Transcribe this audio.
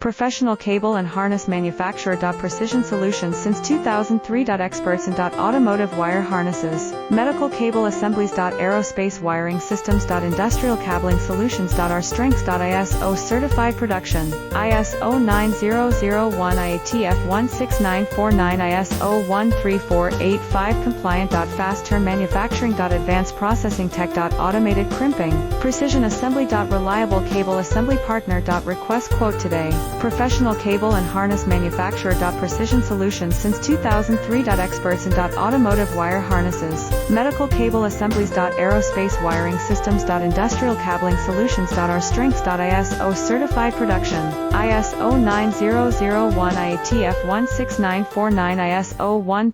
Professional cable and harness manufacturer. Precision Solutions since 2003. Experts in automotive wire harnesses, medical cable assemblies. Aerospace wiring systems. Industrial cabling solutions. Our strengths. ISO certified production, ISO 9001 IATF 16949 ISO 13485 compliant. Fast turn manufacturing. Advanced processing tech. Automated crimping, precision assembly. Reliable cable assembly partner. Request quote today. Professional cable and harness manufacturer. Precision Solutions since 2003. Experts in automotive wire harnesses, medical cable assemblies. Aerospace wiring systems. Industrial cabling solutions. Our strengths. ISO certified production, ISO 9001 IATF 16949 ISO 1